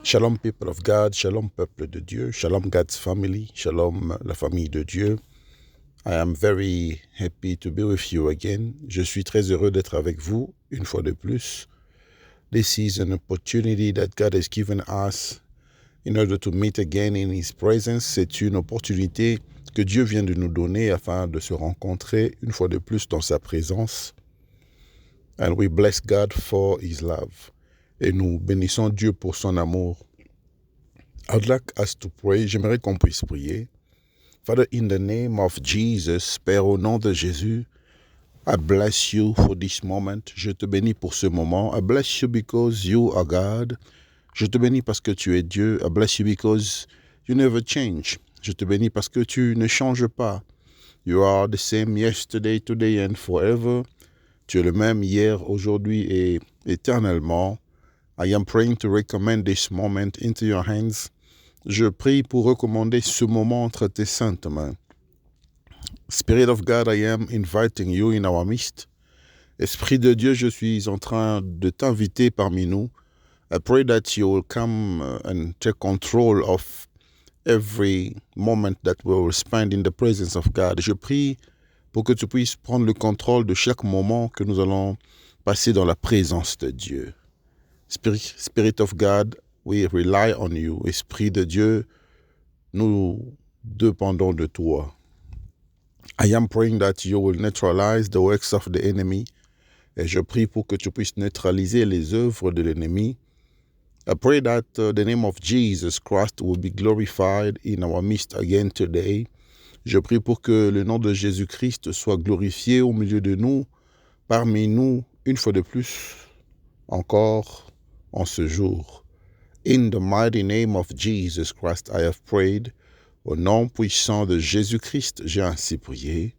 Shalom people of God, shalom peuple de Dieu, shalom God's family, shalom la famille de Dieu. I am very happy to be with you again. Je suis très heureux d'être avec vous une fois de plus. This is an opportunity that God has given us in order to meet again in His presence. C'est une opportunité que Dieu vient de nous donner afin de se rencontrer une fois de plus dans sa présence. And we bless God for His love. Et nous bénissons Dieu pour son amour. I'd like us to pray. J'aimerais qu'on puisse prier. Father, in the name of Jesus, Père, au nom de Jésus, I bless you for this moment. Je te bénis pour ce moment. I bless you because you are God. Je te bénis parce que tu es Dieu. I bless you because you never change. Je te bénis parce que tu ne changes pas. You are the same yesterday, today and forever. Tu es le même hier, aujourd'hui et éternellement. I am praying to recommend this moment into your hands. Je prie pour recommander ce moment entre tes saintes mains. Spirit of God, I am inviting you in our midst. Esprit de Dieu, je suis en train de t'inviter parmi nous. I pray that you will come and take control of every moment that we will spend in the presence of God. Je prie pour que tu puisses prendre le contrôle de chaque moment que nous allons passer dans la présence de Dieu. Spirit of God, we rely on you. Esprit de Dieu, nous dépendons de toi. I am praying that you will neutralize the works of the enemy. Et je prie pour que tu puisses neutraliser les œuvres de l'ennemi. I pray that the name of Jesus Christ will be glorified in our midst again today. Je prie pour que le nom de Jésus-Christ soit glorifié au milieu de nous, parmi nous, une fois de plus, encore en ce jour. In the mighty name of Jesus Christ, I have prayed. Au nom puissant de Jésus-Christ, j'ai ainsi prié.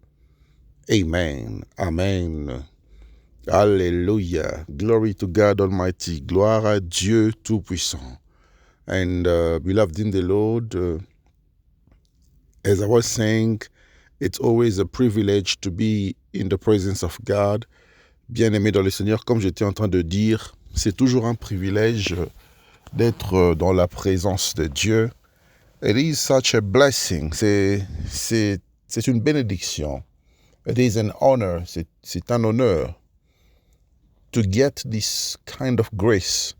Amen. Amen. Alléluia. Glory to God Almighty. Gloire à Dieu Tout-Puissant. And beloved in the Lord, as I was saying, it's always a privilege to be in the presence of God. Bien-aimé dans le Seigneur, comme j'étais en train de dire, c'est toujours un privilège d'être dans la présence de Dieu. It is such a blessing. C'est une bénédiction. It is an honor. C'est un honneur to get this kind of grace,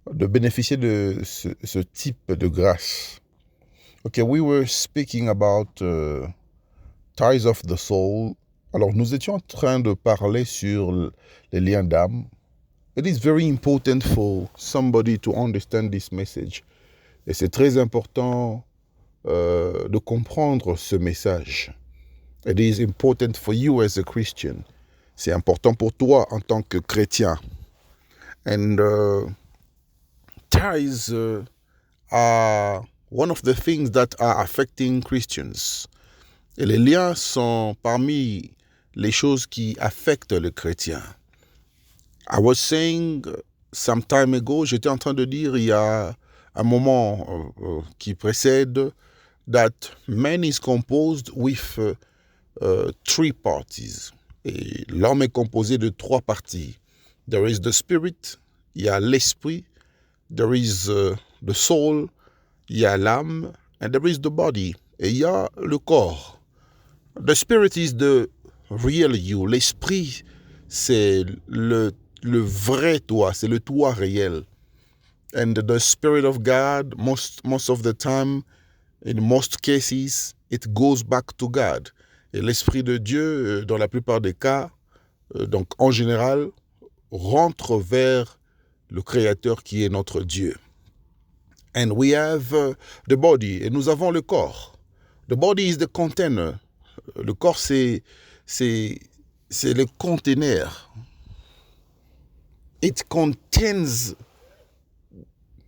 de bénéficier de ce type de grâce. Okay, we were speaking about ties of the soul. Alors, nous étions en train de parler sur les liens d'âme. It is very important for somebody to understand this message. Et c'est très important de comprendre ce message. It is important for you as a Christian. C'est important pour toi en tant que chrétien. And ties are one of the things that are affecting Christians. Et les liens sont parmi les choses qui affectent le chrétien. I was saying some time ago, j'étais en train de dire il y a un moment qui précède, that man is composed with three parties. Et l'homme est composé de trois parties. There is the spirit, il y a l'esprit. There is the soul, il y a l'âme. And there is the body, et il y a le corps. The spirit is the real you. L'esprit, c'est le vrai toi, c'est le toi réel. And the Spirit of God, most of the time, in most cases, it goes back to God. Et l'Esprit de Dieu, dans la plupart des cas, donc en général, rentre vers le Créateur qui est notre Dieu. And we have the body, et nous avons le corps. The body is the container. Le corps, c'est le conteneur. It contains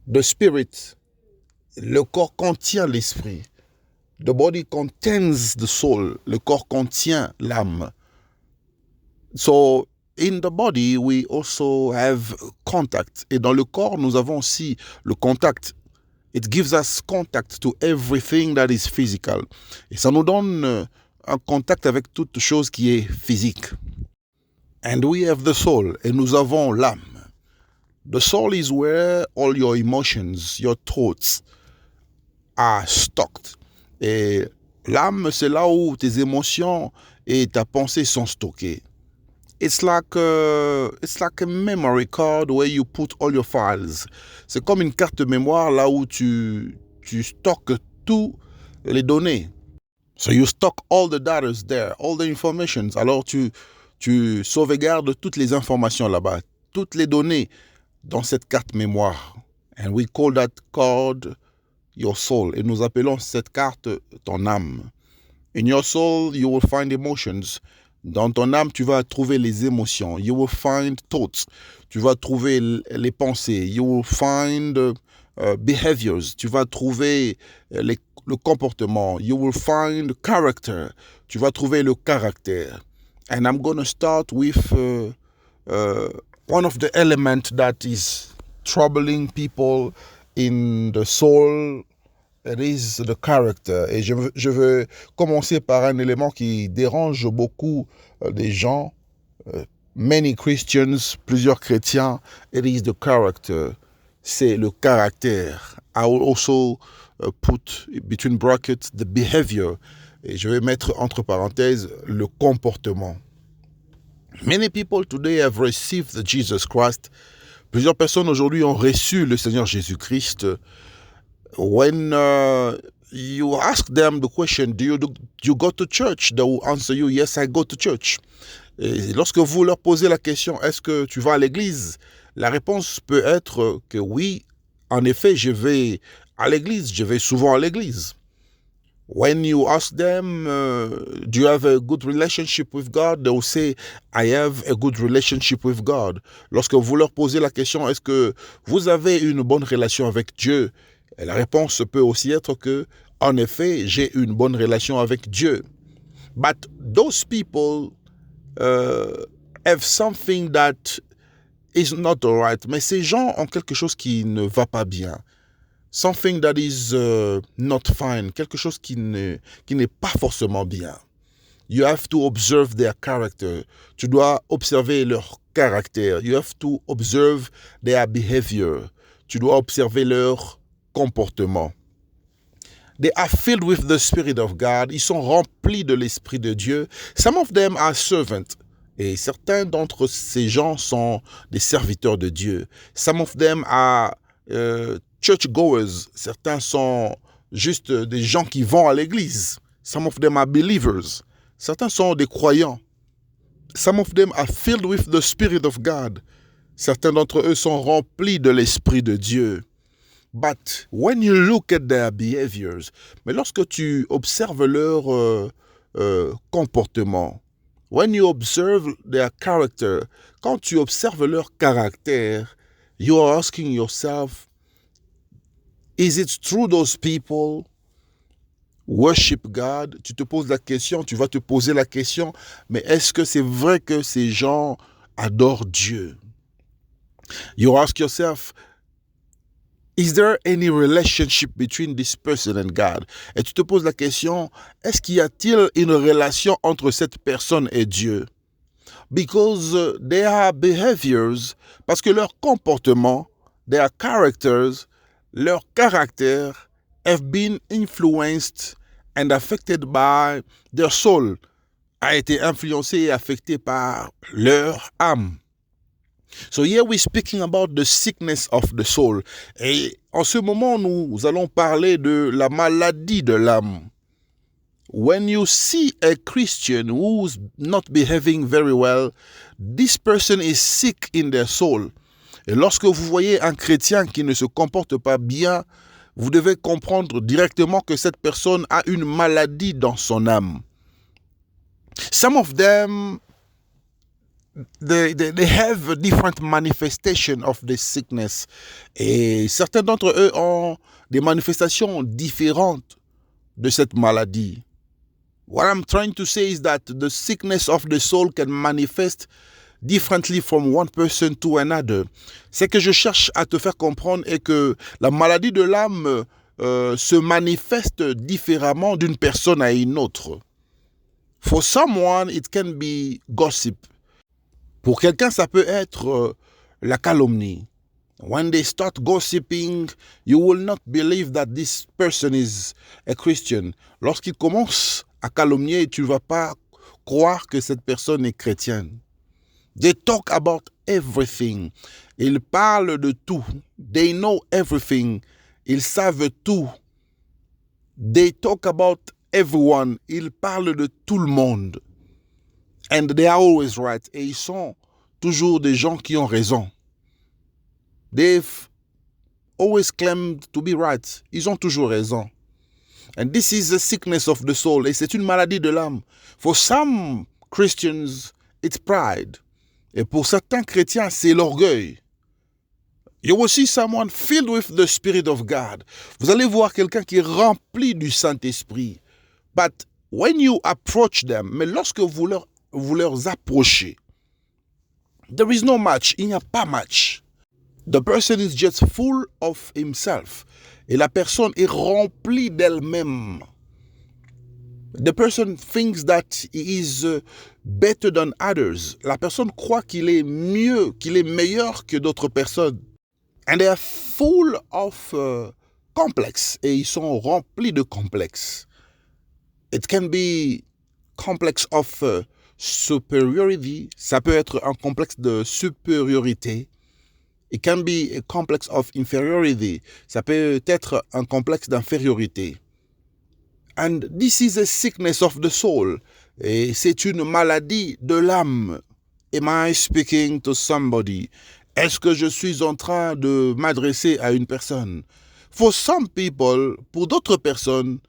the spirit. Le corps contient l'esprit. The body contains the soul. Le corps contient l'âme. So, in the body, we also have contact. Et dans le corps, nous avons aussi le contact. It gives us contact to everything that is physical. Et ça nous donne un contact avec toute chose qui est physique. And we have the soul. Et nous avons l'âme. The soul is where all your emotions, your thoughts are stocked. Et l'âme, c'est là où tes émotions et ta pensée sont stockées. It's like a memory card where you put all your files. C'est comme une carte mémoire là où tu stockes toutes les données. So you stock all the data there, all the informations. Alors tu sauvegardes toutes les informations là-bas, toutes les données dans cette carte mémoire. And we call that card your soul. Et nous appelons cette carte ton âme. In your soul, you will find emotions. Dans ton âme, tu vas trouver les émotions. You will find thoughts. Tu vas trouver les pensées. You will find behaviors. Tu vas trouver le comportement. You will find character. Tu vas trouver le caractère. And I'm going to start with one of the elements that is troubling people in the soul. It is the character. Et je veux commencer par un élément qui dérange beaucoup des gens. Many Christians, plusieurs chrétiens. It is the character. C'est le caractère. I will also put between brackets the behavior. Et je vais mettre entre parenthèses le comportement. Many people today have received Jesus Christ. Plusieurs personnes aujourd'hui ont reçu le Seigneur Jésus-Christ. When you ask them the question, do you go to church? They will answer you, yes, I go to church. Et lorsque vous leur posez la question, est-ce que tu vas à l'église? La réponse peut être que oui, en effet, je vais à l'église, je vais souvent à l'église. When you ask them, do you have a good relationship with God? They will say, I have a good relationship with God. Lorsque vous leur posez la question, est-ce que vous avez une bonne relation avec Dieu? Et la réponse peut aussi être que, en effet, j'ai une bonne relation avec Dieu. But those people have something that is not all right. Mais ces gens ont quelque chose qui ne va pas bien. Something that is not fine. Quelque chose qui n'est pas forcément bien. You have to observe their character. Tu dois observer leur caractère. You have to observe their behavior. Tu dois observer leur comportement. They are filled with the Spirit of God. Ils sont remplis de l'Esprit de Dieu. Some of them are servants. Et certains d'entre ces gens sont des serviteurs de Dieu. Some of them are churchgoers. Certains sont juste des gens qui vont à l'église. Some of them are believers. Certains sont des croyants. Some of them are filled with the Spirit of God. Certains d'entre eux sont remplis de l'Esprit de Dieu. But when you look at their behaviors, mais lorsque tu observes leur comportement, when you observe their character, quand tu observes leur caractère, you are asking yourself, is it true those people worship God? Tu te poses la question, tu vas te poser la question, mais est-ce que c'est vrai que ces gens adorent Dieu? You ask yourself, is there any relationship between this person and God? Et tu te poses la question, est-ce qu'il y a-t-il une relation entre cette personne et Dieu? Because their behaviors, parce que leur comportement, their characters, leur caractère have been influenced and affected by their soul, a été influencé et affecté par leur âme. So here we're speaking about the sickness of the soul. Et en ce moment, nous allons parler de la maladie de l'âme. When you see a Christian who's not behaving very well, this person is sick in their soul. Et lorsque vous voyez un chrétien qui ne se comporte pas bien, vous devez comprendre directement que cette personne a une maladie dans son âme. Some of them They have a different manifestation of this sickness. Et certains d'entre eux ont des manifestations différentes de cette maladie. What I'm trying to say is that the sickness of the soul can manifest differently from one person to another. Ce que je cherche à te faire comprendre est que la maladie de l'âme se manifeste différemment d'une personne à une autre. For someone, it can be gossip. Pour quelqu'un, ça peut être la calomnie. When they start gossiping, you will not believe that this person is a Christian. Lorsqu'ils commencent à calomnier, tu ne vas pas croire que cette personne est chrétienne. They talk about everything. Ils parlent de tout. They know everything. Ils savent tout. They talk about everyone. Ils parlent de tout le monde. And they are always right. Et ils sont toujours des gens qui ont raison. They've always claimed to be right. Ils ont toujours raison. And this is a sickness of the soul. Et c'est une maladie de l'âme. For some Christians, it's pride. Et pour certains chrétiens, c'est l'orgueil. You will see someone filled with the Spirit of God. Vous allez voir quelqu'un qui est rempli du Saint-Esprit. But when you approach them, mais lorsque vous leur approchez, there is no match. Il n'y a pas match. The person is just full of himself. Et la personne est remplie d'elle-même. The person thinks that he is better than others. La personne croit qu'il est mieux, qu'il est meilleur que d'autres personnes. And they are full of complex. Et ils sont remplis de complexes. It can be complex of superiority. Ça peut être un complexe de supériorité. It can be a complex of inferiority. Ça peut être un complexe d'infériorité. And this is a sickness of the soul. Et c'est une maladie de l'âme. Am I speaking to somebody? Est-ce que je suis en train de m'adresser à une personne? For some people, pour d'autres personnes,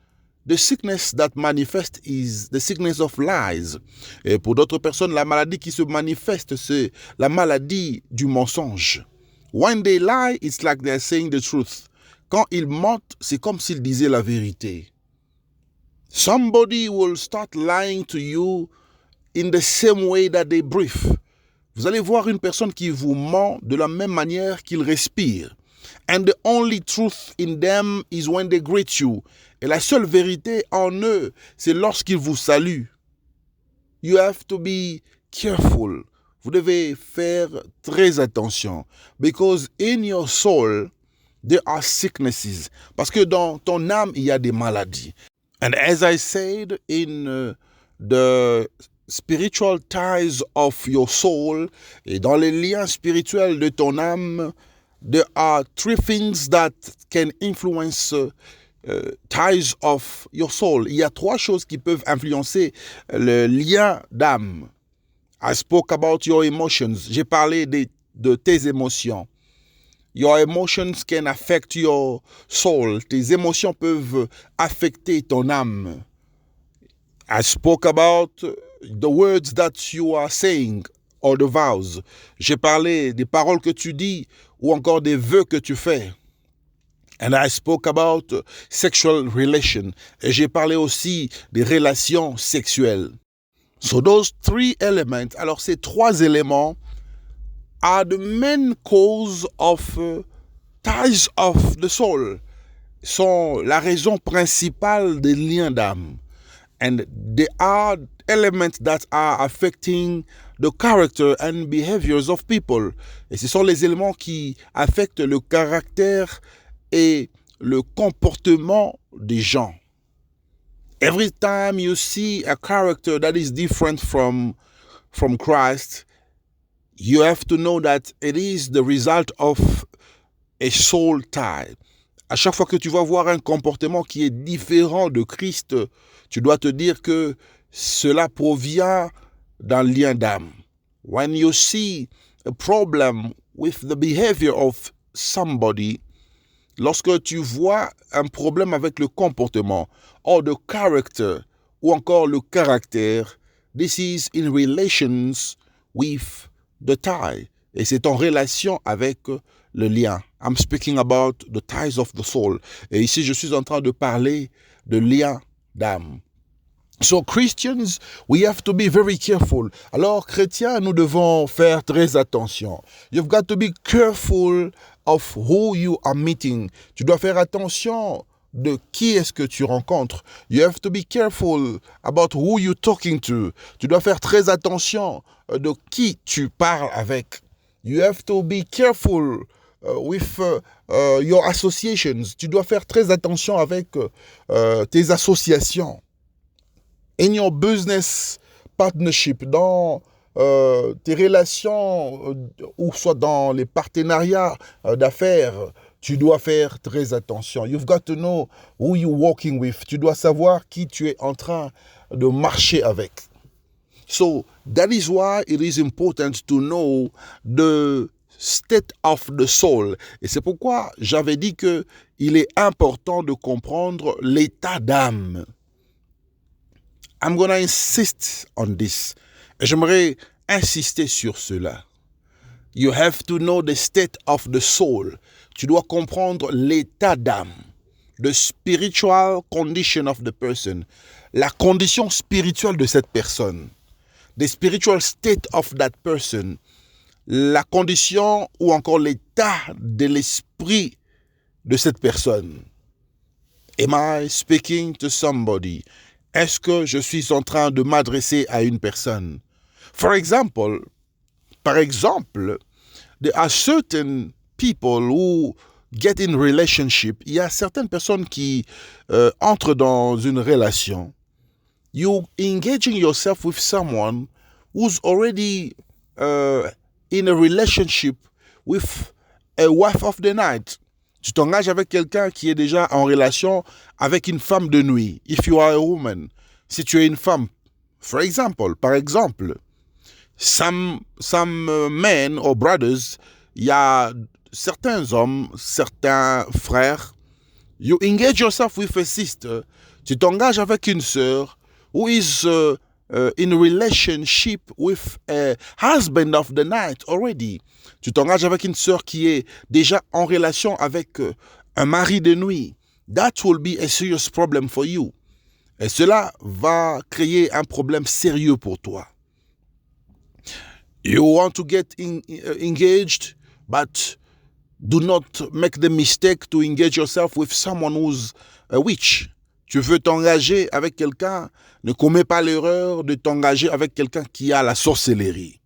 the sickness that manifests is the sickness of lies. Et pour d'autres personnes, la maladie qui se manifeste, c'est la maladie du mensonge. When they lie, it's like they're saying the truth. Quand ils mentent, c'est comme s'ils disaient la vérité. Somebody will start lying to you in the same way that they breathe. Vous allez voir une personne qui vous ment de la même manière qu'il respire. And the only truth in them is when they greet you. Et la seule vérité en eux, c'est lorsqu'ils vous saluent. You have to be careful. Vous devez faire très attention. Because in your soul, there are sicknesses. Parce que dans ton âme, il y a des maladies. And as I said, in the spiritual ties of your soul, et dans les liens spirituels de ton âme, there are three things that can influence ties of your soul. Il y a trois choses qui peuvent influencer le lien d'âme. I spoke about your emotions. J'ai parlé de tes émotions. Your emotions can affect your soul. Tes émotions peuvent affecter ton âme. I spoke about the words that you are saying or the vows. J'ai parlé des paroles que tu dis ou encore des vœux que tu fais. And I spoke about sexual relation. Et j'ai parlé aussi des relations sexuelles. So those three elements, alors ces trois éléments are the main cause of ties of the soul, sont la raison principale des liens d'âme. And they are elements that are affecting the character and behaviors of people. Et ce sont les éléments qui affectent le caractère et le comportement des gens. Every time you see a character that is different from Christ, you have to know that it is the result of a soul tie. À chaque fois que tu vas voir un comportement qui est différent de Christ, tu dois te dire que cela provient d'un lien d'âme. When you see a problem with the behavior of somebody, lorsque tu vois un problème avec le comportement, or the character, ou encore le caractère, this is in relations with the tie. Et c'est en relation avec le lien. I'm speaking about the ties of the soul. Et ici, je suis en train de parler de lien d'âme. So Christians, we have to be very careful. Alors, chrétiens, nous devons faire très attention. You've got to be careful of who you are meeting. Tu dois faire attention de qui est-ce que tu rencontres. You have to be careful about who you're talking to. Tu dois faire très attention de qui tu parles avec. You have to be careful with your associations. Tu dois faire très attention avec tes associations. In your business partnership, dans tes relations ou soit dans les partenariats d'affaires, tu dois faire très attention. You've got to know who you're working with. Tu dois savoir qui tu es en train de marcher avec. So that is why it is important to know the state of the soul. Et c'est pourquoi j'avais dit que il est important de comprendre l'état d'âme. I'm gonna insist on this. Et j'aimerais insister sur cela. You have to know the state of the soul. Tu dois comprendre l'état d'âme. The spiritual condition of the person. La condition spirituelle de cette personne. The spiritual state of that person. La condition ou encore l'état de l'esprit de cette personne. Am I speaking to somebody? Est-ce que je suis en train de m'adresser à une personne? Par exemple, there are certain people who get in relationship. Il y a certaines personnes qui entrent dans une relation. You engaging yourself with someone who's already in a relationship with a wife of the night. Tu t'engages avec quelqu'un qui est déjà en relation avec une femme de nuit. If you are a woman, si tu es une femme, par exemple, some men or brothers, il y a certains hommes, certains frères, you engage yourself with a sister, tu t'engages avec une sœur who is in relationship with a husband of the night already. Tu t'engages avec une sœur qui est déjà en relation avec un mari de nuit. That will be a serious problem for you. Et cela va créer un problème sérieux pour toi. You want to get engaged, but do not make the mistake to engage yourself with someone who's a witch. Tu veux t'engager avec quelqu'un, ne commets pas l'erreur de t'engager avec quelqu'un qui a la sorcellerie.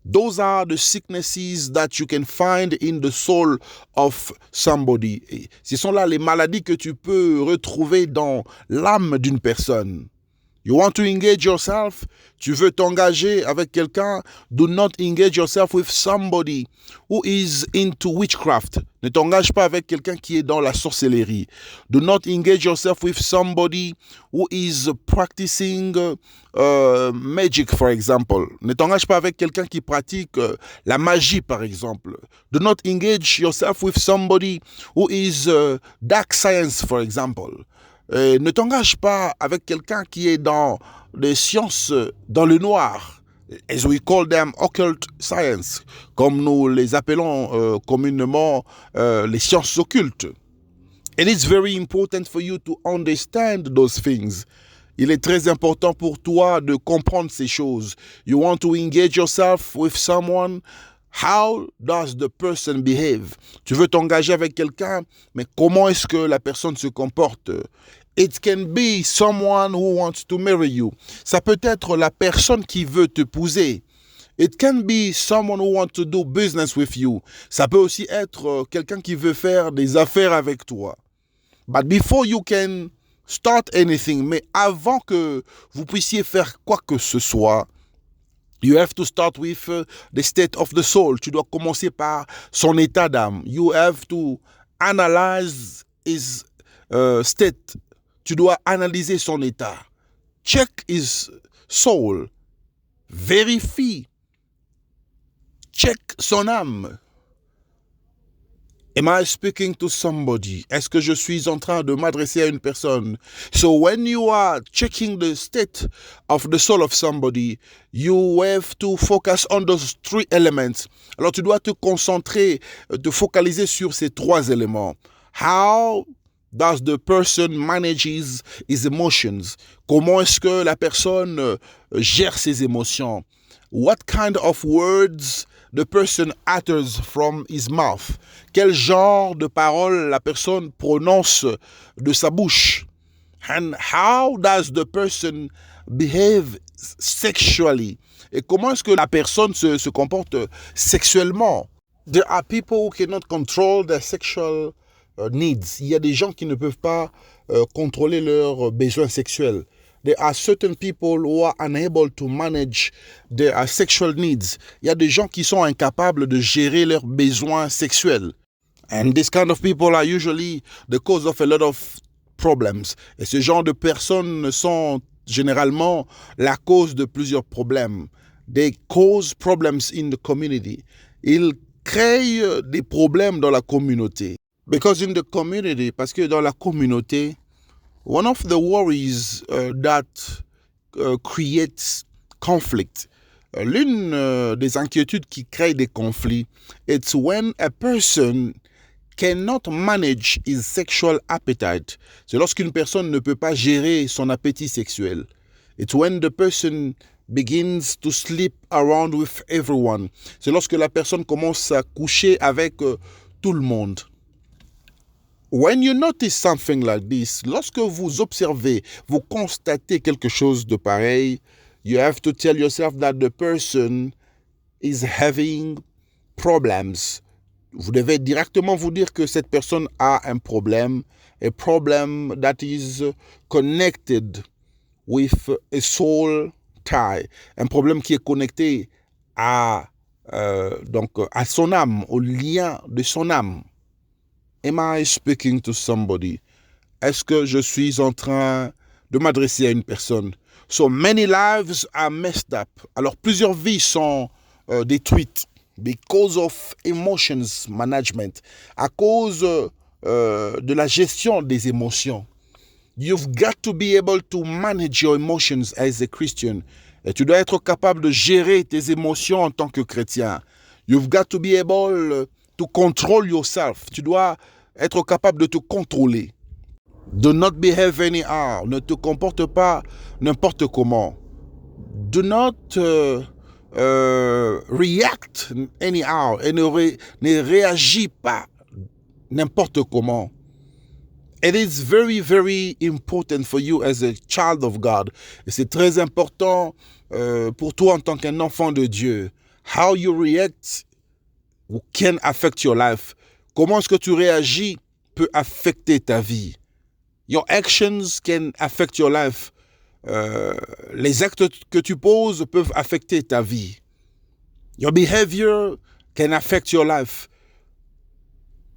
Those are the sicknesses that you can find in the soul of somebody. Et ce sont là les maladies que tu peux retrouver dans l'âme d'une personne. You want to engage yourself? Tu veux t'engager avec quelqu'un? Do not engage yourself with somebody who is into witchcraft. Ne t'engage pas avec quelqu'un qui est dans la sorcellerie. Do not engage yourself with somebody who is practicing magic, for example. Ne t'engage pas avec quelqu'un qui pratique la magie, par exemple. Do not engage yourself with somebody who is dark science, for example. Ne t'engage pas avec quelqu'un qui est dans les sciences dans le noir, as we call them occult science, comme nous les appelons communément les sciences occultes. It is very important for you to understand those things. Il est très important pour toi de comprendre ces choses. You want to engage yourself with someone. How does the person behave? Tu veux t'engager avec quelqu'un, mais comment est-ce que la personne se comporte? It can be someone who wants to marry you. Ça peut être la personne qui veut t'épouser. It can be someone who wants to do business with you. Ça peut aussi être quelqu'un qui veut faire des affaires avec toi. But before you can start anything, mais avant que vous puissiez faire quoi que ce soit, you have to start with the state of the soul. Tu dois commencer par son état d'âme. You have to analyze his state. Tu dois analyser son état. Check his soul. Vérifie. Check son âme. Am I speaking to somebody? Est-ce que je suis en train de m'adresser à une personne? So when you are checking the state of the soul of somebody, you have to focus on those three elements. Alors tu dois te concentrer, te focaliser sur ces trois éléments. How does the person manages his emotions? Comment est-ce que la personne gère ses émotions? What kind of words the person utters from his mouth? Quel genre de paroles la personne prononce de sa bouche? And how does the person behave sexually? Et comment est-ce que la personne se comporte sexuellement? There are people who cannot control their sexual needs. Il y a des gens qui ne peuvent pas contrôler leurs besoins sexuels. There are certain people who are unable to manage their sexual needs. Il y a des gens qui sont incapables de gérer leurs besoins sexuels. And this kind of people are usually the cause of a lot of problems. Et ce genre de personnes sont généralement la cause de plusieurs problèmes. They cause problems in the community. Ils créent des problèmes dans la communauté. Because in the community, parce que dans la communauté, one of the worries that creates conflict, l'une des inquiétudes qui crée des conflits, it's when a person cannot manage his sexual appetite. C'est lorsqu'une personne ne peut pas gérer son appétit sexuel. It's when the person begins to sleep around with everyone. C'est lorsque la personne commence à coucher avec tout le monde. When you notice something like this, lorsque vous observez, vous constatez quelque chose de pareil, you have to tell yourself that the person is having problems. Vous devez directement vous dire que cette personne a un problème, a problem that is connected with a soul tie, un problème qui est connecté à son âme, au lien de son âme. Am I speaking to somebody? Est-ce que je suis en train de m'adresser à une personne? So many lives are messed up. Alors plusieurs vies sont détruites because of emotions management, à cause de la gestion des émotions. You've got to be able to manage your emotions as a Christian. Et tu dois être capable de gérer tes émotions en tant que chrétien. You've got to be able to control yourself. Tu dois être capable de te contrôler. Do not behave anyhow. Ne te comporte pas n'importe comment. Do not react anyhow. Et ne réagis pas n'importe comment. It is very, very important for you as a child of God. Et c'est très important pour toi en tant qu'un enfant de Dieu. How you react can affect your life. Comment est-ce que tu réagis peut affecter ta vie. Your actions can affect your life. Les actes que tu poses peuvent affecter ta vie. Your behavior can affect your life.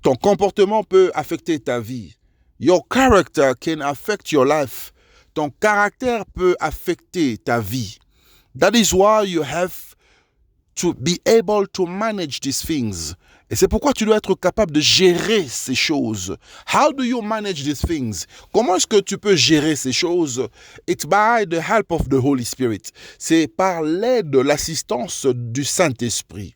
Ton comportement peut affecter ta vie. Your character can affect your life. Ton caractère peut affecter ta vie. That is why you have to be able to manage these things. Et c'est pourquoi tu dois être capable de gérer ces choses. How do you manage these things? Comment est-ce que tu peux gérer ces choses? It's by the help of the Holy Spirit. C'est par l'aide de l'assistance du Saint-Esprit.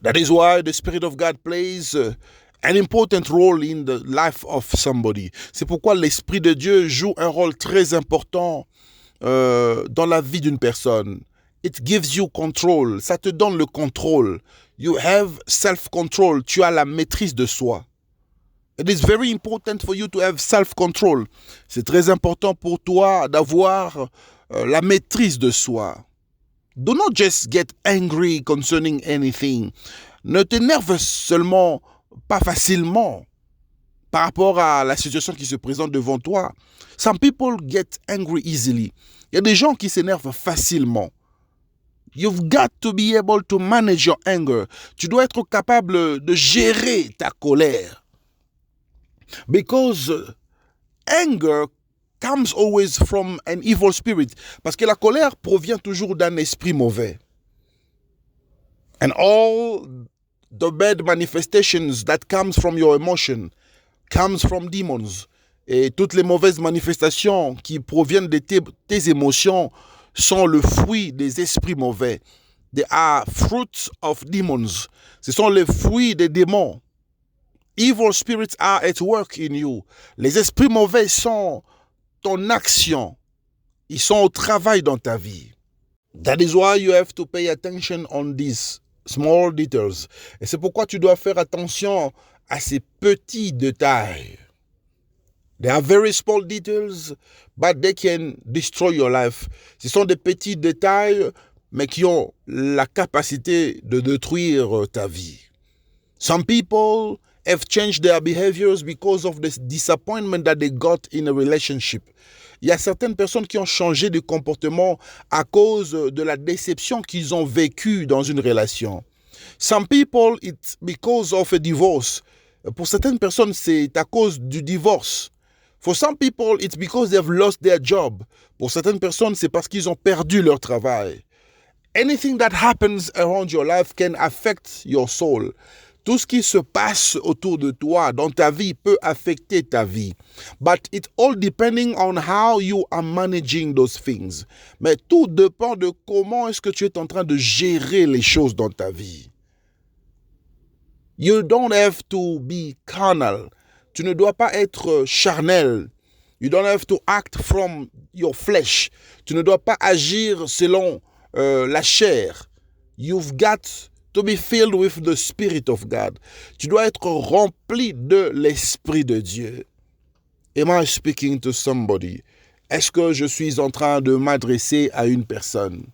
That is why the Spirit of God plays an important role in the life of somebody. C'est pourquoi l'Esprit de Dieu joue un rôle très important dans la vie d'une personne. It gives you control. Ça te donne le contrôle. You have self-control. Tu as la maîtrise de soi. It is very important for you to have self-control. C'est très important pour toi d'avoir la maîtrise de soi. Do not just get angry concerning anything. Ne t'énerve seulement pas facilement par rapport à la situation qui se présente devant toi. Some people get angry easily. Il y a des gens qui s'énervent facilement. You've got to be able to manage your anger. Tu dois être capable de gérer ta colère. Because anger comes always from an evil spirit. Parce que la colère provient toujours d'un esprit mauvais. And all the bad manifestations that comes from your emotion comes from demons. Et toutes les mauvaises manifestations qui proviennent de tes émotions sont le fruit des esprits mauvais. They are fruits of demons. Ce sont les fruits des démons. Evil spirits are at work in you. Les esprits mauvais sont ton action. Ils sont au travail dans ta vie. That is why you have to pay attention on these small details. Et c'est pourquoi tu dois faire attention à ces petits détails. They are very small details, but they can destroy your life. Ce sont des petits détails, mais qui ont la capacité de détruire ta vie. Some people have changed their behaviors because of the disappointment that they got in a relationship. Il y a certaines personnes qui ont changé de comportement à cause de la déception qu'ils ont vécue dans une relation. Some people, it's because of a divorce. Pour certaines personnes, c'est à cause du divorce. For some people, it's because they've lost their job. Pour certaines personnes, c'est parce qu'ils ont perdu leur travail. Anything that happens around your life can affect your soul. Tout ce qui se passe autour de toi, dans ta vie, peut affecter ta vie. But it's all depending on how you are managing those things. Mais tout dépend de comment est-ce que tu es en train de gérer les choses dans ta vie. You don't have to be carnal. Tu ne dois pas être charnel. You don't have to act from your flesh. Tu ne dois pas agir selon la chair. You've got to be filled with the Spirit of God. Tu dois être rempli de l'Esprit de Dieu. Am I speaking to somebody? Est-ce que je suis en train de m'adresser à une personne?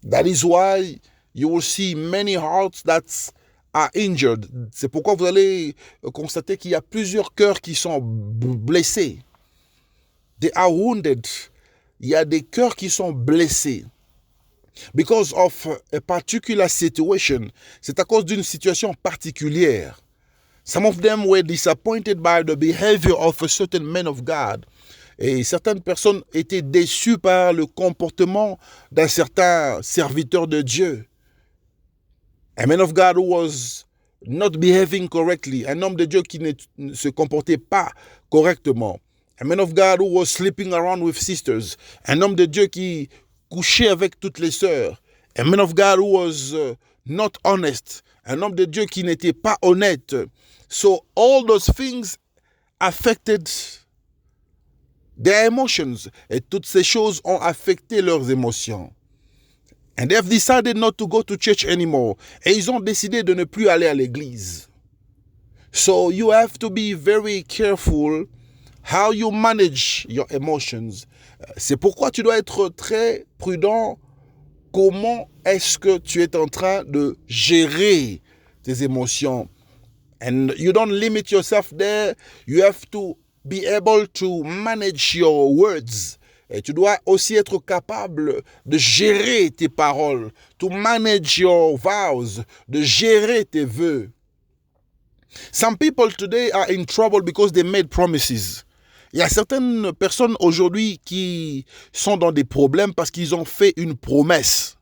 That is why you will see many hearts that are injured. C'est pourquoi vous allez constater qu'il y a plusieurs cœurs qui sont blessés. They are wounded. Il y a des cœurs qui sont blessés. Because of a particular situation. C'est à cause d'une situation particulière. Some of them were disappointed by the behavior of a certain man of God. Et certaines personnes étaient déçues par le comportement d'un certain serviteur de Dieu. A man of God who was not behaving correctly. Un homme de Dieu qui ne se comportait pas correctement. A man of God who was sleeping around with sisters. Un homme de Dieu qui couché avec toutes les sœurs. A man of God who was not honest. Un homme de Dieu qui n'était pas honnête. So all those things affected their emotions. Et toutes ces choses ont affecté leurs émotions. And they have decided not to go to church anymore. Et ils ont décidé de ne plus aller à l'église. So you have to be very careful how you manage your emotions. C'est pourquoi tu dois être très prudent. Comment est-ce que tu es en train de gérer tes émotions? And you don't limit yourself there. You have to be able to manage your words. Et tu dois aussi être capable de gérer tes paroles. To manage your vows. De gérer tes vœux. Some people today are in trouble because they made promises. Il y a certaines personnes aujourd'hui qui sont dans des problèmes parce qu'ils ont fait une promesse.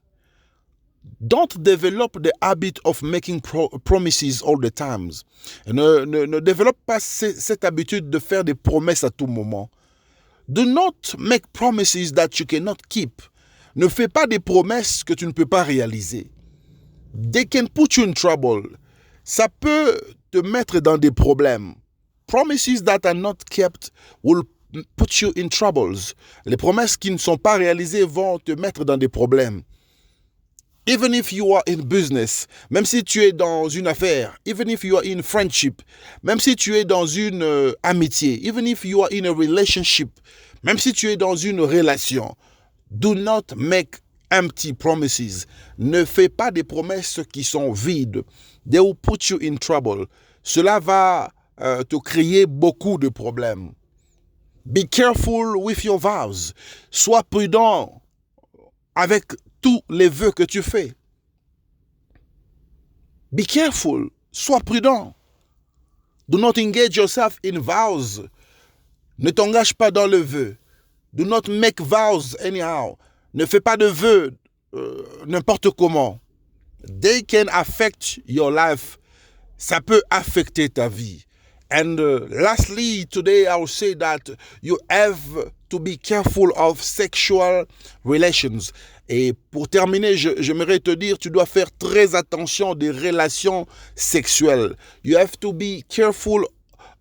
Don't develop the habit of making promises all the times. Ne développe pas cette habitude de faire des promesses à tout moment. Do not make promises that you cannot keep. Ne fais pas des promesses que tu ne peux pas réaliser. They can put you in trouble. Ça peut te mettre dans des problèmes. Promises that are not kept will put you in troubles. Les promesses qui ne sont pas réalisées vont te mettre dans des problèmes. Even if you are in business, même si tu es dans une affaire, even if you are in friendship, même si tu es dans une amitié, even if you are in a relationship, même si tu es dans une relation, do not make empty promises. Ne fais pas des promesses qui sont vides. They will put you in trouble. Cela va te créer beaucoup de problèmes. Be careful with your vows. Sois prudent avec tous les vœux que tu fais. Be careful. Sois prudent. Do not engage yourself in vows. Ne t'engage pas dans le vœu. Do not make vows anyhow. Ne fais pas de vœux n'importe comment. They can affect your life. Ça peut affecter ta vie. And lastly, today I will say that you have to be careful of sexual relations. Et pour terminer, j'aimerais te dire, tu dois faire très attention des relations sexuelles. You have to be careful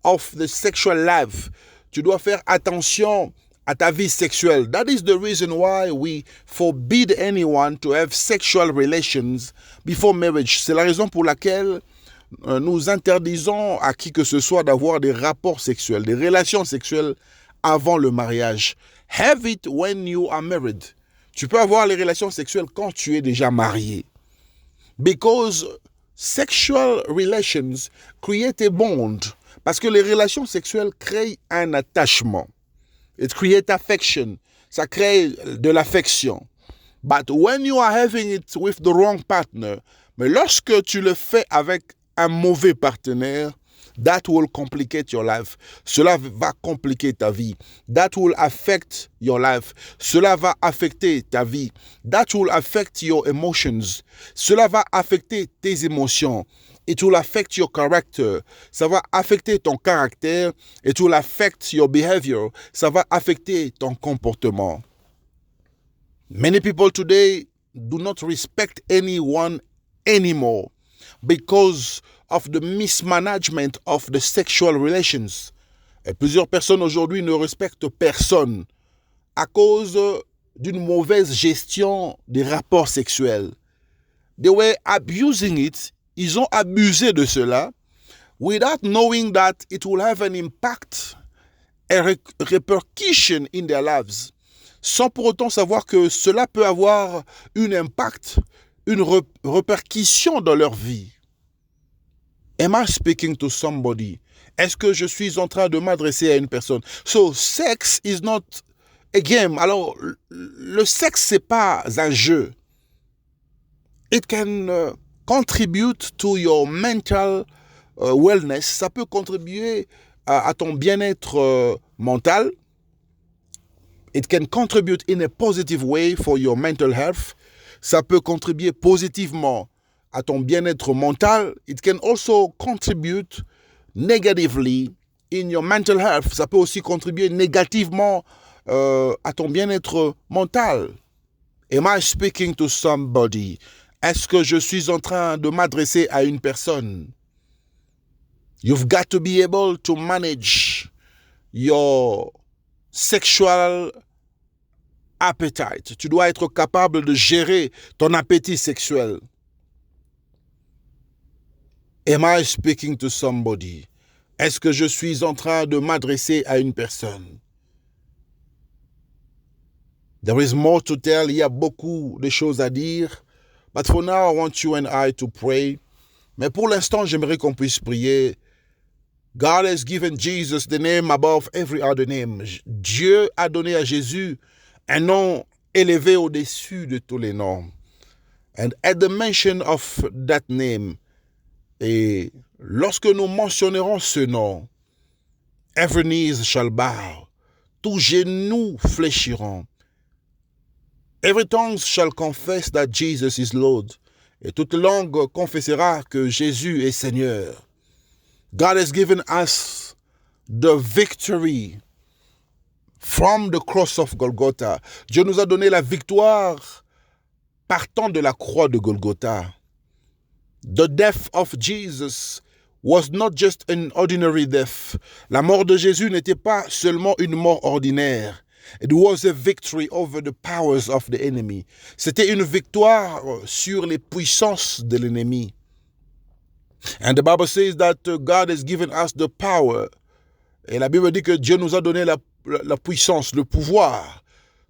of the sexual life. Tu dois faire attention à ta vie sexuelle. That is the reason why we forbid anyone to have sexual relations before marriage. C'est la raison pour laquelle nous interdisons à qui que ce soit d'avoir des rapports sexuels, des relations sexuelles avant le mariage. Have it when you are married. Tu peux avoir les relations sexuelles quand tu es déjà marié. Because sexual relations create a bond. Parce que les relations sexuelles créent un attachement. It creates affection. Ça crée de l'affection. But when you are having it with the wrong partner, mais lorsque tu le fais avec un mauvais partenaire, that will complicate your life. Cela va compliquer ta vie. That will affect your life. Cela va affecter ta vie. That will affect your emotions. Cela va affecter tes émotions. It will affect your character. Ça va affecter ton caractère. It will affect your behavior. Ça va affecter ton comportement. Many people today do not respect anyone anymore because of the mismanagement of the sexual relations. Et plusieurs personnes aujourd'hui ne respectent personne à cause d'une mauvaise gestion des rapports sexuels. They were abusing it. Ils ont abusé de cela without knowing that it will have an impact, a repercussion in their lives, sans pour autant savoir que cela peut avoir un impact, une répercussion dans leur vie. Am I speaking to somebody? Est-ce que je suis en train de m'adresser à une personne? So, sex is not a game. Alors, le sexe, c'est pas un jeu. It can contribute to your mental wellness. Ça peut contribuer à ton bien-être mental. It can contribute in a positive way for your mental health. Ça peut contribuer positivement à ton bien-être mental. It can also contribute negatively in your mental health. Ça peut aussi contribuer négativement à ton bien-être mental. Am I speaking to somebody? Est-ce que je suis en train de m'adresser à une personne? You've got to be able to manage your sexual appetite. Tu dois être capable de gérer ton appétit sexuel. Am I speaking to somebody? Est-ce que je suis en train de m'adresser à une personne? There is more to tell. Il y a beaucoup de choses à dire. But for now, I want you and I to pray. Mais pour l'instant, j'aimerais qu'on puisse prier. God has given Jesus the name above every other name. Dieu a donné à Jésus un nom élevé au-dessus de tous les noms. And at the mention of that name, et lorsque nous mentionnerons ce nom, every knee shall bow, tous genoux fléchiront. Every tongue shall confess that Jesus is Lord. Et toute langue confessera que Jésus est Seigneur. God has given us the victory from the cross of Golgotha. Dieu nous a donné la victoire partant de la croix de Golgotha. The death of Jesus was not just an ordinary death. La mort de Jésus n'était pas seulement une mort ordinaire. It was a victory over the powers of the enemy. C'était une victoire sur les puissances de l'ennemi. And the Bible says that God has given us the power. Et la Bible dit que Dieu nous a donné la puissance, le pouvoir,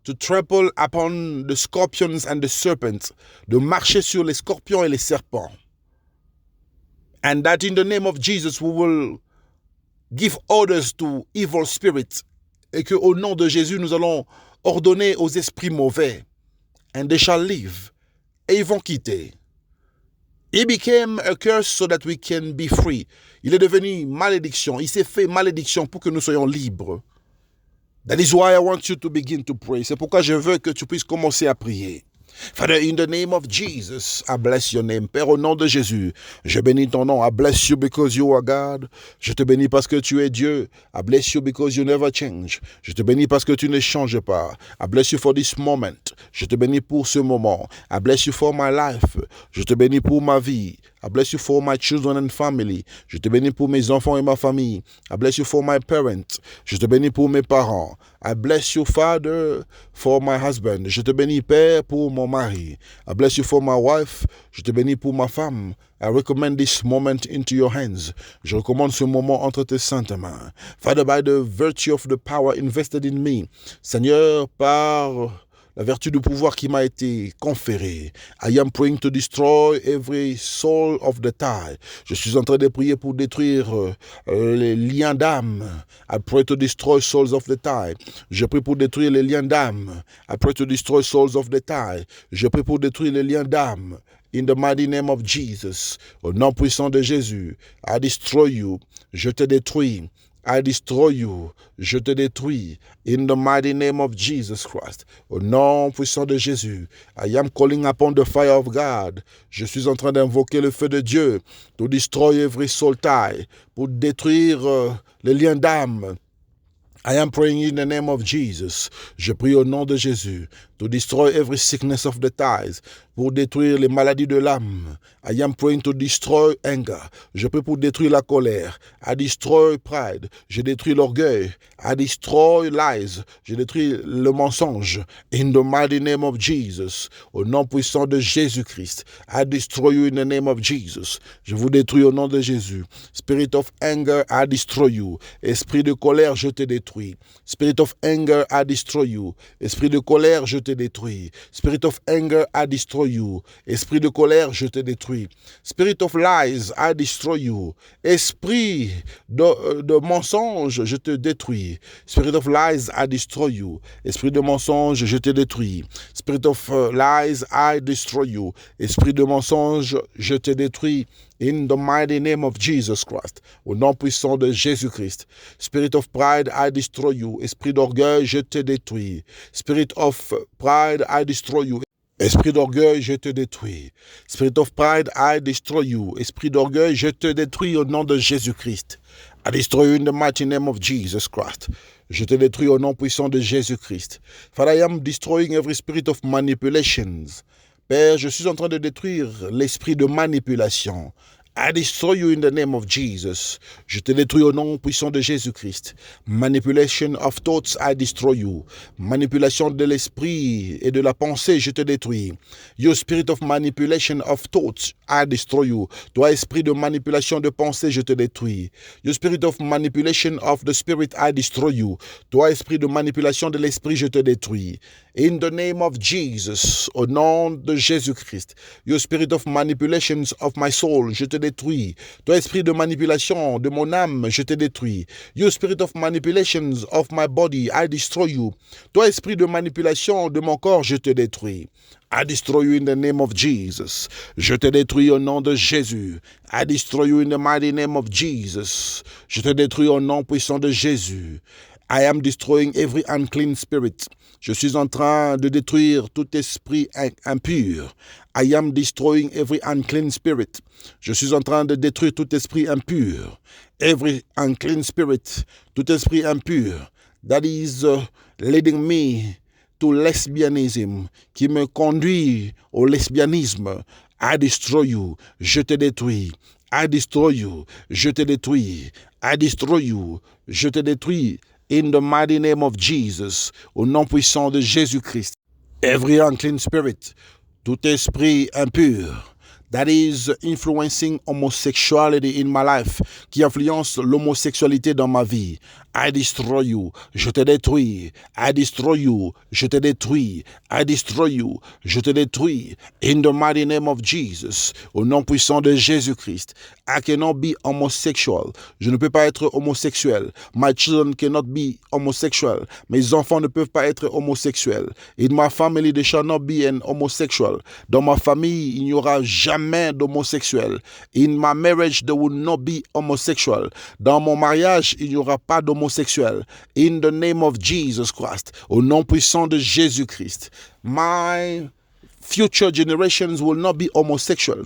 to trample upon the scorpions and the serpents, de marcher sur les scorpions et les serpents. And that in the name of Jesus we will give orders to evil spirits. Et qu'au nom de Jésus, nous allons ordonner aux esprits mauvais. And they shall leave. Et ils vont quitter. He became a curse so that we can be free. Il est devenu malédiction. Il s'est fait malédiction pour que nous soyons libres. That is why I want you to begin to pray. C'est pourquoi je veux que tu puisses commencer à prier. Father, in the name of Jesus, I bless your name. Père, au nom de Jésus, je bénis ton nom. I bless you because you are God. Je te bénis parce que tu es Dieu. I bless you because you never change. Je te bénis parce que tu ne changes pas. I bless you for this moment. Je te bénis pour ce moment. I bless you for my life. Je te bénis pour ma vie. I bless you for my children and family. Je te bénis pour mes enfants et ma famille. I bless you for my parents. Je te bénis pour mes parents. I bless you, Father, for my husband. Je te bénis, Père, pour mon mari. I bless you for my wife. Je te bénis pour ma femme. I recommend this moment into your hands. Je recommande ce moment entre tes saintes mains. Father, by the virtue of the power invested in me, Seigneur, par la vertu du pouvoir qui m'a été conférée. I am praying to destroy every soul of the tie. Je suis en train de prier pour détruire les liens d'âme. I pray to destroy souls of the tie. Je prie pour détruire les liens d'âme. I pray to destroy souls of the tie. Je prie pour détruire les liens d'âme. In the mighty name of Jesus, au nom puissant de Jésus, I destroy you, je te détruis. I destroy you, je te détruis. In the mighty name of Jesus Christ, au nom puissant de Jésus, I am calling upon the fire of God. Je suis en train d'invoquer le feu de Dieu to destroy every soul tie, pour détruire les liens d'âme. I am praying in the name of Jesus. Je prie au nom de Jésus to destroy every sickness of the ties, pour détruire les maladies de l'âme. I am praying to destroy anger. Je prie pour détruire la colère. I destroy pride. Je détruis l'orgueil. I destroy lies. Je détruis le mensonge. In the mighty name of Jesus. Au nom puissant de Jésus-Christ. I destroy you in the name of Jesus. Je vous détruis au nom de Jésus. Spirit of anger, I destroy you. Esprit de colère, je te détruis. Spirit of anger, I destroy you. Esprit de colère, je te détruis. Spirit of anger, I destroy you. Esprit de colère, je te détruis. Spirit of lies, I destroy you. Esprit de mensonge, je te détruis. Spirit of lies, I destroy you. Esprit de mensonge, je te détruis. Spirit of lies, I destroy you. Esprit de mensonge, je te détruis. In the mighty name of Jesus Christ, au nom puissant de Jésus-Christ. Spirit of pride, I destroy you. Esprit d'orgueil, je te détruis. Spirit of pride, I destroy you. Esprit d'orgueil, je te détruis. Spirit of pride, I destroy you. Esprit d'orgueil, je te détruis au nom de Jésus-Christ. I destroy you in the mighty name of Jesus Christ. Je te détruis au nom puissant de Jésus-Christ. Father, I am destroying every spirit of manipulations. Père, je suis en train de détruire l'esprit de manipulation. I destroy you in the name of Jesus. Je te détruis au nom puissant de Jésus-Christ. Manipulation of thoughts, I destroy you. Manipulation de l'esprit et de la pensée, je te détruis. You spirit of manipulation of thoughts, I destroy you. Toi, esprit de manipulation de pensée, je te détruis. You spirit of manipulation of the spirit, I destroy you. Toi, esprit de manipulation de l'esprit, je te détruis. In the name of Jesus, au nom de Jésus-Christ. You spirit of manipulations of my soul, je te détruis. Toi, esprit de manipulation de mon âme, je te détruis. You spirit of manipulations of my body, I destroy you. Toi, esprit de manipulation de mon corps, je te détruis. I destroy you in the name of Jesus. Je te détruis au nom de Jésus. I destroy you in the mighty name of Jesus. Je te détruis au nom puissant de Jésus. I am destroying every unclean spirit. Je suis en train de détruire tout esprit impur. I am destroying every unclean spirit. Je suis en train de détruire tout esprit impur. Every unclean spirit, tout esprit impur that is leading me to lesbianism, qui me conduit au lesbianisme. I destroy you. Je te détruis. I destroy you. Je te détruis. I destroy you. Je te détruis. In the mighty name of Jesus, au nom puissant de Jésus-Christ. Every unclean spirit, tout esprit impur, that is influencing homosexuality in my life, qui influence l'homosexualité dans ma vie. I destroy you, je te détruis. I destroy you, je te détruis. I destroy you, je te détruis. In the mighty name of Jesus, au nom puissant de Jésus-Christ. I cannot be homosexual. Je ne peux pas être homosexuel. My children cannot be homosexual. Mes enfants ne peuvent pas être homosexuels. In my family, there shall not be an homosexual. Dans ma famille, il n'y aura jamais d'homosexuel. In my marriage, there will not be homosexual. Dans mon mariage, il n'y aura pas d'homosexuel. In the name of Jesus Christ, au nom puissant de Jésus-Christ. My future generations will not be homosexual.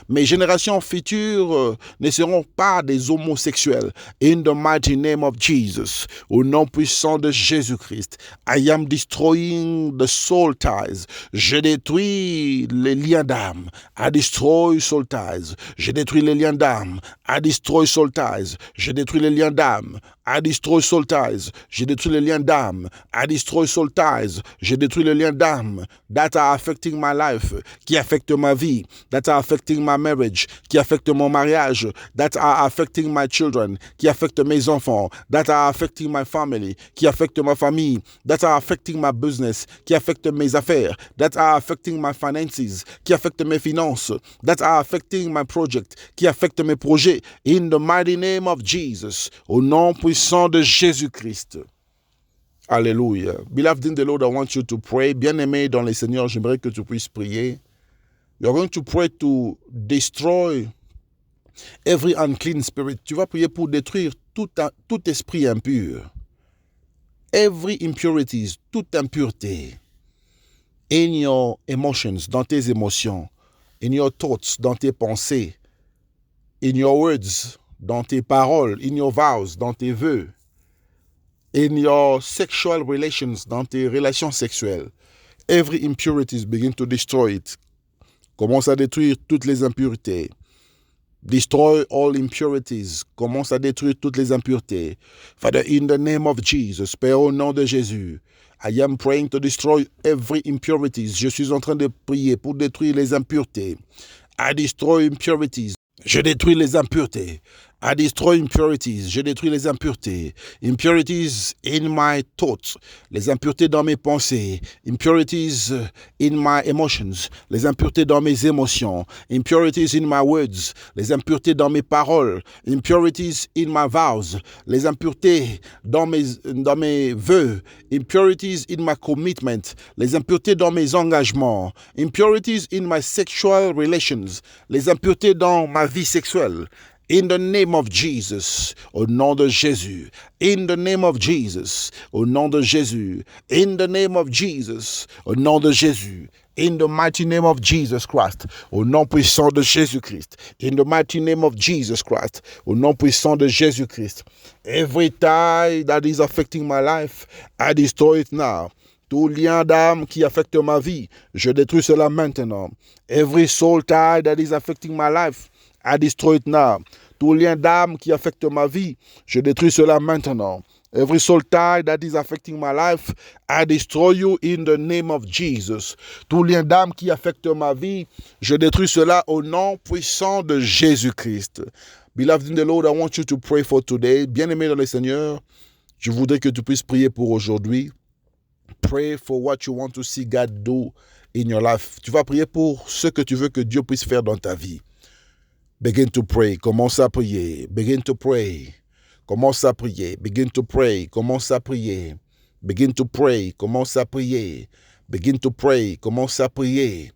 Mes générations futures ne seront pas des homosexuels. In the mighty name of Jesus, au nom puissant de Jésus-Christ, I am destroying the soul ties. Je détruis les liens d'âme. I destroy soul ties. Je détruis les liens d'âme. I destroy soul ties. Je détruis les liens d'âme. I destroy soul ties. Je détruis les liens d'âme. I destroy soul ties. Je détruis les liens d'âme that are affecting my my life, qui affectent ma vie, that are affecting my marriage, qui affectent mon mariage, that are affecting my children, qui affectent mes enfants, that are affecting my family, qui affectent ma famille, that are affecting my business, qui affectent mes affaires, that are affecting my finances, qui affectent mes finances, that are affecting my project, qui affectent mes projets, in the mighty name of Jesus, au nom puissant de Jésus-Christ. Alléluia. Beloved in the Lord, I want you to pray. Bien-aimé dans le Seigneur, j'aimerais que tu puisses prier. You're going to pray to destroy every unclean spirit. Tu vas prier pour détruire tout esprit impur. Every impurities, toute impureté. In your emotions, dans tes émotions. In your thoughts, dans tes pensées. In your words, dans tes paroles. In your vows, dans tes vœux. In your sexual relations, dans tes relations sexuelles. Every impurities, begin to destroy it. Commence à détruire toutes les impuretés. Destroy all impurities. Commence à détruire toutes les impuretés. Father, in the name of Jesus, Père, au nom de Jésus, I am praying to destroy every impurities. Je suis en train de prier pour détruire les impuretés. I destroy impurities. Je détruis les impuretés. I destroy impurities. Je détruis les impuretés. Impurities in my thoughts. Les impuretés dans mes pensées. Impurities in my emotions. Les impuretés dans mes émotions. Impurities in my words. Les impuretés dans mes paroles. Impurities in my vows. Les impuretés dans mes vœux. Impurities in my commitment. Les impuretés dans mes engagements. Impurities in my sexual relations. Les impuretés dans ma vie sexuelle. In the name of Jesus, au nom de Jésus. In the name of Jesus, au nom de Jésus. In the name of Jesus, au nom de Jésus. In the mighty name of Jesus Christ, au nom puissant de Jésus-Christ. In the mighty name of Jesus Christ, au nom puissant de Jésus-Christ. Every tie that is affecting my life, I destroy it now. Tout lien d'âme qui affecte ma vie, je détruis cela maintenant. Every soul tie that is affecting my life, I destroy it now. Tout lien d'âme qui affecte ma vie, je détruis cela maintenant. Every soul tie that is affecting my life, I destroy you in the name of Jesus. Tout lien d'âme qui affecte ma vie, je détruis cela au nom puissant de Jésus-Christ. Beloved in the Lord, I want you to pray for today. Bien-aimé dans le Seigneur, je voudrais que tu puisses prier pour aujourd'hui. Pray for what you want to see God do in your life. Tu vas prier pour ce que tu veux que Dieu puisse faire dans ta vie. Begin to pray. Commence à prier. Begin to pray. Commence à prier. Begin to pray. Commence à prier. Begin to pray. Commence à prier. Begin to pray. Commence à prier.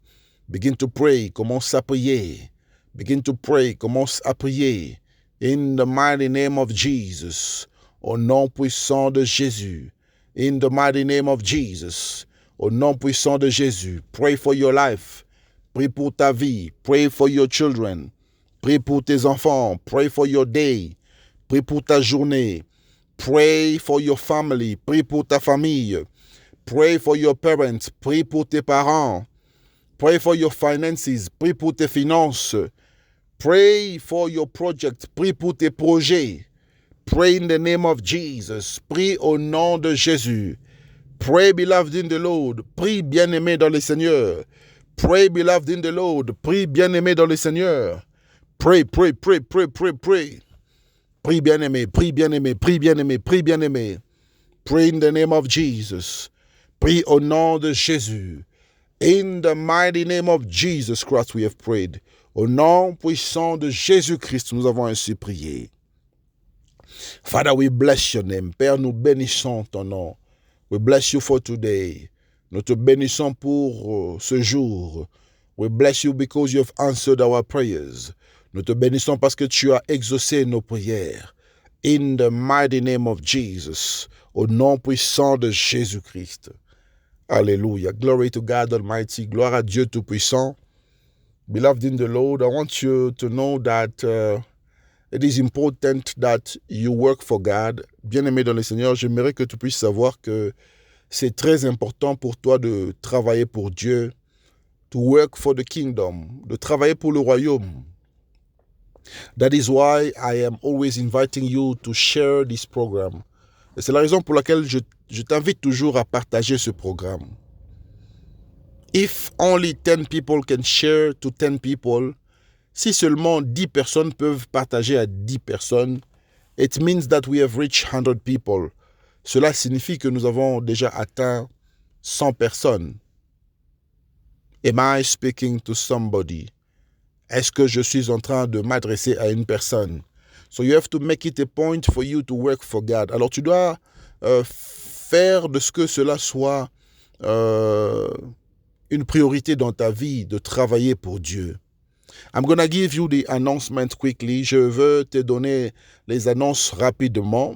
Begin to pray. Commence à prier. Begin to pray. Commence à prier. In the mighty name of Jesus. Au nom puissant de Jésus. In the mighty name of Jesus. Au nom puissant de Jésus. Pray for your life. Prie pour ta vie. Pray for your children. Prie pour tes enfants. Pray for your day. Prie pour ta journée. Pray for your family. Prie pour ta famille. Pray for your parents. Prie pour tes parents. Pray for your finances. Prie pour tes finances. Pray for your project. Prie pour tes projets. Pray in the name of Jesus. Prie au nom de Jésus. Pray, beloved in the Lord. Prie, bien-aimé dans le Seigneur. Pray, beloved in the Lord. Prie, bien-aimé dans le Seigneur. Pray, pray, pray, pray, pray, pray. Prie, bien-aimé, prie, bien-aimé, prie, bien-aimé, prie, bien-aimé. Pray in the name of Jesus. Prie au nom de Jésus. In the mighty name of Jesus Christ we have prayed. Au nom puissant de Jésus-Christ, nous avons ainsi prié. Father, we bless your name. Père, nous bénissons ton nom. We bless you for today. Nous te bénissons pour ce jour. We bless you because you have answered our prayers. Nous te bénissons parce que tu as exaucé nos prières. In the mighty name of Jesus. Au nom puissant de Jésus-Christ. Alléluia. Glory to God Almighty. Gloire à Dieu Tout-Puissant. Beloved in the Lord, I want you to know that it is important that you work for God. Bien-aimé dans le Seigneur, j'aimerais que tu puisses savoir que c'est très important pour toi de travailler pour Dieu. To work for the kingdom. De travailler pour le royaume. That is why I am always inviting you to share this program. Et c'est la raison pour laquelle je t'invite toujours à partager ce programme. If only 10 people can share to 10 people, si seulement 10 personnes peuvent partager à 10 personnes, it means that we have reached 100 people. Cela signifie que nous avons déjà atteint 100 personnes. Am I speaking to somebody? Est-ce que je suis en train de m'adresser à une personne? So you have to make it a point for you to work for God. Alors tu dois faire de ce que cela soit une priorité dans ta vie, de travailler pour Dieu. I'm gonna give you the announcement quickly. Je veux te donner les annonces rapidement.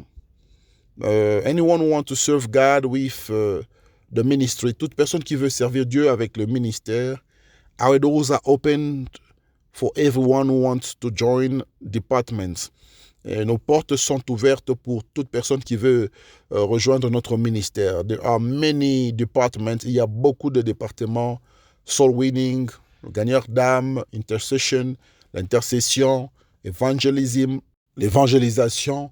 Anyone who wants to serve God with the ministry, toute personne qui veut servir Dieu avec le ministère, our doors are open for everyone who wants to join departments. Et nos portes sont ouvertes pour toute personne qui veut rejoindre notre ministère. There are many departments. Il y a beaucoup de départements. Soul winning, gagneur d'âme, intercession, l'intercession, evangelism, l'évangélisation,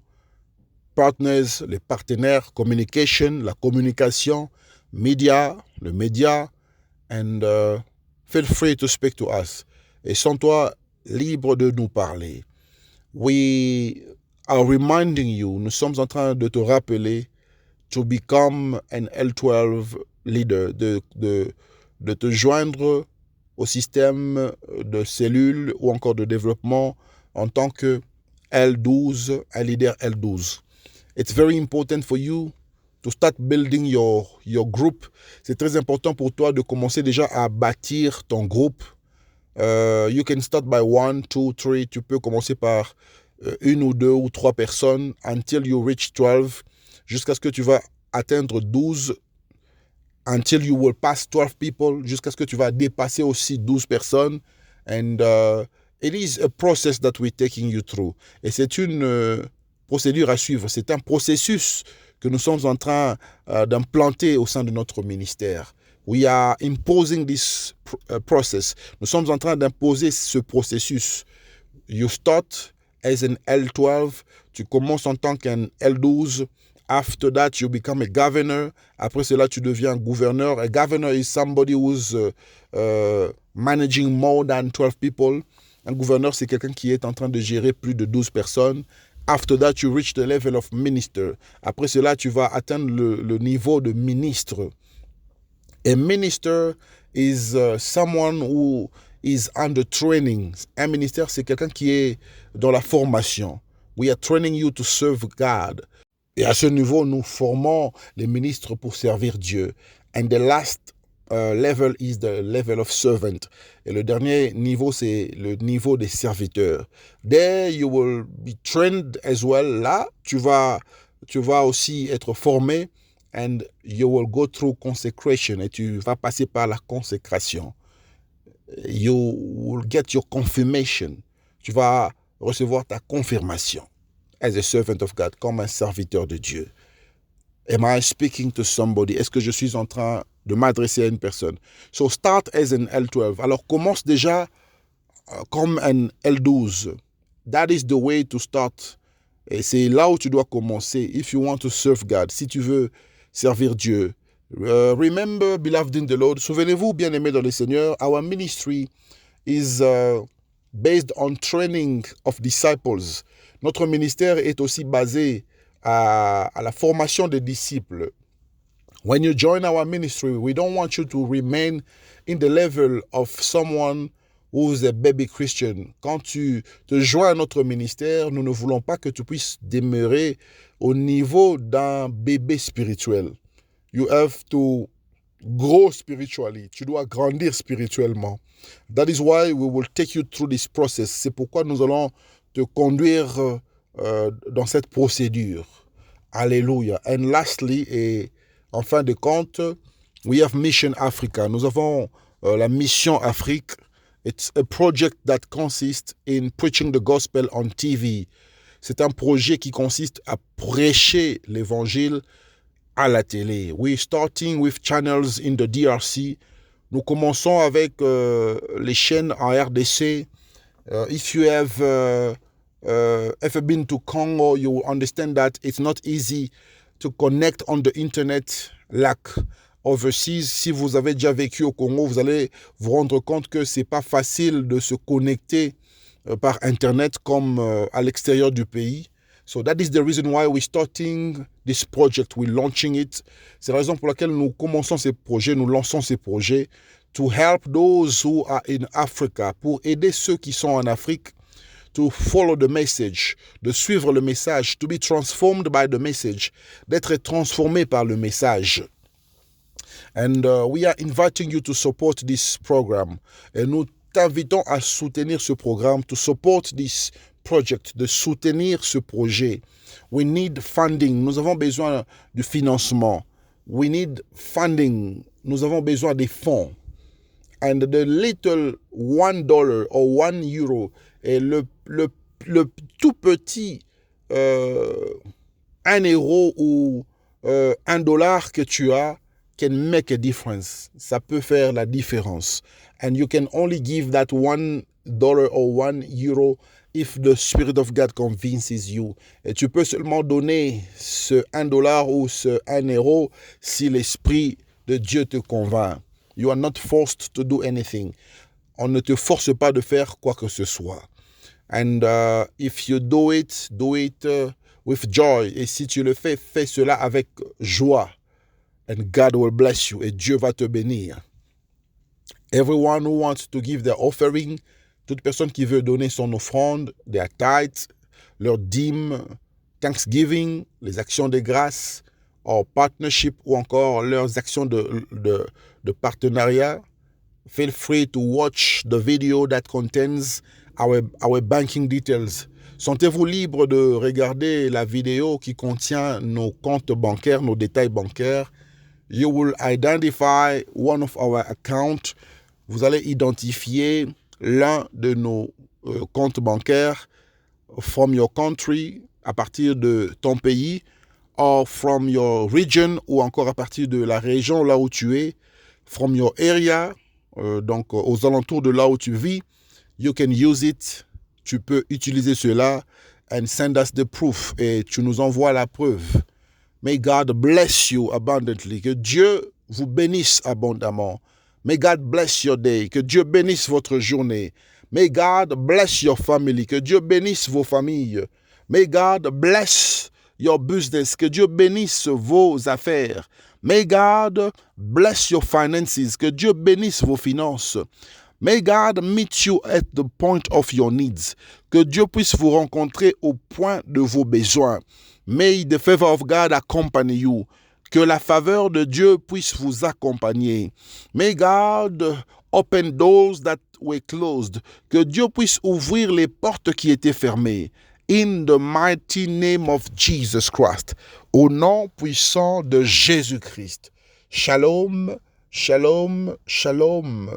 partners, les partenaires, communication, la communication, media, le média, and feel free to speak to us. Et sens-toi libre de nous parler. We are reminding you, nous sommes en train de te rappeler to become an L12 leader, de te joindre au système de cellules ou encore de développement en tant que L12, un leader L12. It's very important for you to start building your group. C'est très important pour toi de commencer déjà à bâtir ton groupe. You can start by 1, 2, 3. Tu peux commencer par une ou deux ou trois personnes until you reach 12, jusqu'à ce que tu vas atteindre 12, until you will pass 12 people, jusqu'à ce que tu vas dépasser aussi 12 personnes. And it is a process that we're taking you through. Et c'est une procédure à suivre. C'est un processus que nous sommes en train d'implanter au sein de notre ministère. We are imposing this process. Nous sommes en train d'imposer ce processus. You start as an L12. Tu commences en tant qu'un L12. After that, you become a governor. Après cela, tu deviens gouverneur. A governor is somebody who's managing more than 12 people. Un gouverneur, c'est quelqu'un qui est en train de gérer plus de 12 personnes. After that, you reach the level of minister. Après cela, tu vas atteindre le niveau de ministre. A minister is someone who is under training. Un ministère, c'est quelqu'un qui est dans la formation. We are training you to serve God. Et à ce niveau, nous formons les ministres pour servir Dieu. And the last level is the level of servant. Et le dernier niveau, c'est le niveau des serviteurs. There you will be trained as well. Là, tu vas aussi être formé. And you will go through consecration. Et tu vas passer par la consécration. You will get your confirmation. Tu vas recevoir ta confirmation. As a servant of God, comme un serviteur de Dieu. Am I speaking to somebody? Est-ce que je suis en train de m'adresser à une personne? So start as an L12. Alors commence déjà comme un L12. That is the way to start. Et c'est là où tu dois commencer. If you want to serve God, si tu veux servir Dieu. Remember, beloved in the Lord, souvenez-vous, bien-aimés dans le Seigneur, our ministry is based on training of disciples. Notre ministère est aussi basé à la formation des disciples. When you join our ministry, we don't want you to remain in the level of someone who's a baby Christian. Quand tu te joins à notre ministère, nous ne voulons pas que tu puisses demeurer au niveau d'un bébé spirituel. You have to grow spiritually. Tu dois grandir spirituellement. That is why we will take you through this process. C'est pourquoi nous allons te conduire dans cette procédure. Alléluia. And lastly, et en fin de compte, we have Mission Africa. Nous avons la Mission Afrique. It's a project that consists in preaching the gospel on TV. C'est un projet qui consiste à prêcher l'évangile à la télé. We're starting with channels in the DRC. Nous commençons avec les chaînes en RDC. If you have ever been to Congo, you will understand that it's not easy to connect on the internet like overseas, si vous avez déjà vécu au Congo, vous allez vous rendre compte que c'est pas facile de se connecter par Internet comme à l'extérieur du pays. So that is the reason why we're starting this project, we're launching it. C'est la raison pour laquelle nous commençons ces projets, nous lançons ces projets to help those who are in Africa, pour aider ceux qui sont en Afrique, to follow the message, de suivre le message, to be transformed by the message, d'être transformé par le message. And we are inviting you to support this program. Et nous t'invitons à soutenir ce programme, to support this project, de soutenir ce projet. We need funding. Nous avons besoin du financement. We need funding. Nous avons besoin des fonds. And the little $1 or €1 est le tout petit 1 euro ou $1 que tu as can make a difference. Ça peut faire la différence. And you can only give that $1 or €1 if the Spirit of God convinces you. Et tu peux seulement donner ce $1 ou ce 1 euro si l'Esprit de Dieu te convainc. You are not forced to do anything. On ne te force pas de faire quoi que ce soit. And if you do it with joy. Et si tu le fais, fais cela avec joie. And God will bless you. Et Dieu va te bénir. Everyone who wants to give their offering, toute personne qui veut donner son offrande, their tithes, leur dîme, Thanksgiving, les actions de grâce, or partnership, ou encore leurs actions de partenariat, feel free to watch the video that contains our banking details. Sentez-vous libre de regarder la vidéo qui contient nos comptes bancaires, nos détails bancaires. You will identify one of our accounts. Vous allez identifier l'un de nos comptes bancaires from your country, à partir de ton pays, or from your region, ou encore à partir de la région là où tu es, from your area, donc aux alentours de là où tu vis. You can use it. Tu peux utiliser cela and send us the proof. Et tu nous envoies la preuve. May God bless you abundantly. Que Dieu vous bénisse abondamment. May God bless your day. Que Dieu bénisse votre journée. May God bless your family. Que Dieu bénisse vos familles. May God bless your business. Que Dieu bénisse vos affaires. May God bless your finances. Que Dieu bénisse vos finances. May God meet you at the point of your needs. Que Dieu puisse vous rencontrer au point de vos besoins. May the favor of God accompany you. Que la faveur de Dieu puisse vous accompagner. May God open doors that were closed. Que Dieu puisse ouvrir les portes qui étaient fermées. In the mighty name of Jesus Christ. Au nom puissant de Jésus-Christ. Shalom, shalom, shalom.